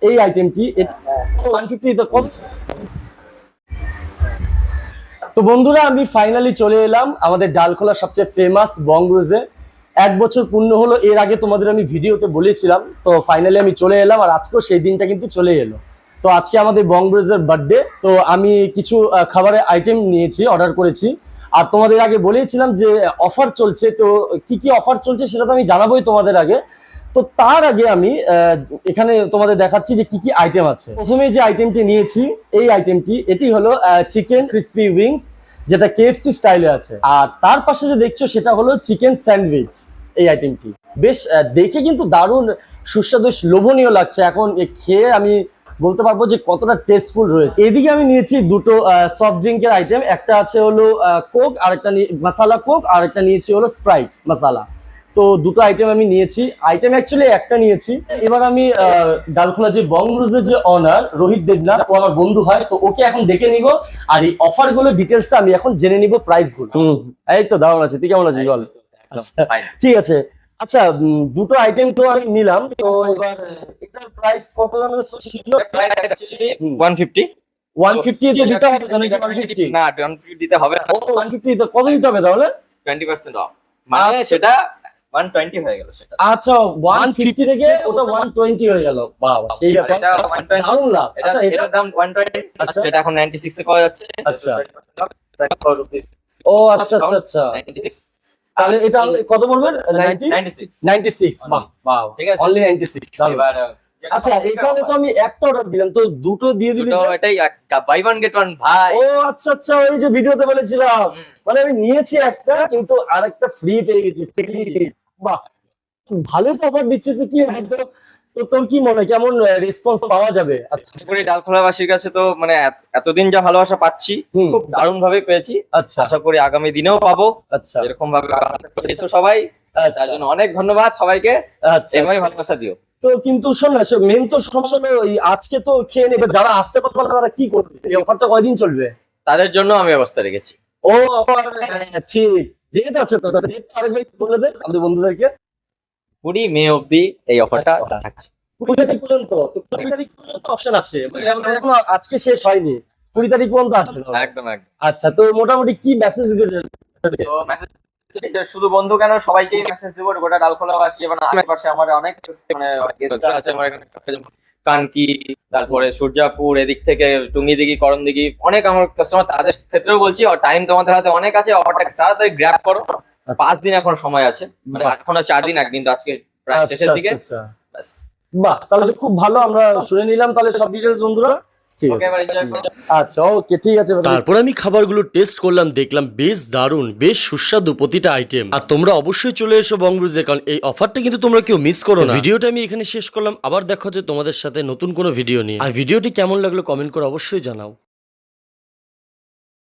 এই আইটেমটি 150 তো কম। তো বন্ধুরা আমি ফাইনালি চলে এলাম আমাদের ডালখোলা সবচেয়ে ফেমাস বংব্রুজে। 1 বছর পূর্ণ হলো, এর আগে তোমাদের আমি ভিডিওতে বলেছিলাম। তো ফাইনালি আমি চলে এলাম, আর আজকেও সেই দিনটা কিন্তু চলে এলো। তো আজকে আমাদের বংব্রুজের বার্থডে, তো আমি কিছু খাবারের আইটেম নিয়েছি, অর্ডার করেছি। আর তোমাদের আগে বলেছিলাম যে অফার চলছে, তো কি কি অফার চলছে সেটা তো আমি জানাবোই তোমাদের আগে। তো তার আগে আমি এখানে তোমাদের দেখাচ্ছি যে কি কি আইটেম আছে। প্রথমে যে আইটেমটি নিয়েছি, এই আইটেমটি এটি হলো চিকেন ক্রিসপি উইংস, যেটা কেএফসি স্টাইলে আছে। আর তার পাশে যে দেখছো সেটা হলো চিকেন স্যান্ডউইচ। এই আইটেমটি বেশ দেখে কিন্তু দারুণ সুস্বাদু লোভনীয় লাগছে। এখন খেয়ে আমি বলতে পারবো যে কতটা টেস্টফুল রয়েছে। এদিকে আমি নিয়েছি দুটো সফট ড্রিঙ্কের আইটেম, একটা আছে হলো কোক, আর একটা মশালা কোক, আর একটা নিয়েছি হলো স্প্রাইট মশালা। তো দুটো আইটেম আমি নিয়েছি, আইটেম অ্যাকচুয়ালি একটা নিয়েছি। এবার আমি ডালখোলা যে বংব্রুজের যে অনার রোহিত দেবনাথ, ও আমার বন্ধু হয়, তো ওকে এখন ডেকে নিব। আর এই অফার গুলো ডিটেলস আমি এখন জেনে নিব, প্রাইস গুলো। এই তো দারুণ আছে, তুই কেমন আছিস বল? ঠিক আছে, আচ্ছা দুটো আইটেম তো আমি নিলাম, তো এবার এটার প্রাইস কত জানো ছিল? 150 150 তো দিতে হবে জানো কি? 150 না 150 দিতে হবে না। ও 150 তো কত দিতে হবে তাহলে? 20% অফ, মানে সেটা 120 হয়ে গেল সেটা। আচ্ছা 150 থেকে ওটা 120 হয়ে গেল। বাবা সেই ব্যাপার, এটা 120 দারুণ লাভ। আচ্ছা এটার দাম 120, আচ্ছা। সেটা এখন 96 এ পাওয়া যাচ্ছে। আচ্ছা। 4 রুপিস। ও আচ্ছা আচ্ছা আচ্ছা, 96 তাহলে এটা কত পড়বে? 96 96। বাহ বাহ, ঠিক আছে, অনলি 96। এবার আচ্ছা এখানে তো আমি একটা অর্ডার দিলাম, তো দুটো দিয়ে দিলি দুটো যে? এটাই বাই ওয়ান গেট ওয়ান ভাই। ও আচ্ছা আচ্ছা, ওই যে ভিডিওতে বলেছিলাম, মানে আমি নিয়েছি একটা কিন্তু আরেকটা ফ্রি পেয়ে গেছি। বাহ, ভালো তো অফার দিচ্ছিস কি হয়তো। তো তোর কি মনে হয় কেমন রেসপন্স পাওয়া যাবে? আচ্ছা পুরো ডালখোলাবাসীর কাছে তো মানে এতদিন যা ভালোবাসা পাচ্ছি খুব দারুণ ভাবে পেয়েছি। আচ্ছা আশা করি আগামী দিনেও পাবো আচ্ছা এরকম ভাবে পেয়েছো সবাই। তার জন্য অনেক ধন্যবাদ সবাইকে, আচ্ছা। এভাবেই ভালোবাসা দিও। তো কিন্তু শোন না, মেন তো সমস্যা হলো ওই আজকে তো খেয়ে নেবে, যারা আসতে পারবে না তারা কি করবে? এই অফারটা কয়দিন চলবে? তাদের জন্য আমি ব্যবস্থা রেখেছি। ও অফার, ঠিক, ডেট আছে তো? ডেট আরেকবার বলে দে আমাদের বন্ধুদেরকে। 20 মে অবধি এই অফারটা থাকছে। 20 তারিখ পর্যন্ত, তো 20 তারিখ পর্যন্ত অপশন আছে, মানে এখনো আজকে শেষ হয়নি, 20 তারিখ পর্যন্ত আছে। একদম একদম। আচ্ছা, তো মোটামুটি কি মেসেজ দিতে চাই? তো মেসেজ শুধু বন্ধু কেন, সবাইকে মেসেজ দেবো, গোটা ডালখোলাবাসী এবং আশেপাশে আমার অনেক মানে guest আছে আমার এখানে, কানকি, তারপরে সূর্যাপুর, এদিক থেকে টুঙ্গিদিঘি, করণদিঘি, অনেক আমার কাস্টমার, তাদের ক্ষেত্রেও বলছি টাইম তোমাদের হাতে অনেক আছে, অর্ডার তাড়াতাড়ি গ্র্যাব করো। 5 দিন এখন সময় আছে, মানে এখনো 4 দিন, একদিন তো আজকে প্রায় শেষের দিকে। ব্যাস। বাহ, তাহলে তো খুব ভালো, আমরা শুনে নিলাম তাহলে সব ডিটেলস বন্ধুরা। ওকে, এবার এনজয় করো। আচ্ছা ওকে, ঠিক আছে। তারপর আমি খাবারগুলো টেস্ট করলাম, দেখলাম বেশ দারুণ, বেশ সুস্বাদু প্রতিটা আইটেম। আর তোমরা অবশ্যই চলে এসো বংব্রুজে, কারণ এই অফারটা কিন্তু তোমরা কেউ মিস করো না। ভিডিওটা আমি এখানে শেষ করলাম, আবার দেখা হচ্ছে তোমাদের সাথে নতুন কোনো ভিডিও নিয়ে। আর ভিডিওটি কেমন লাগলো কমেন্ট করে অবশ্যই জানাও।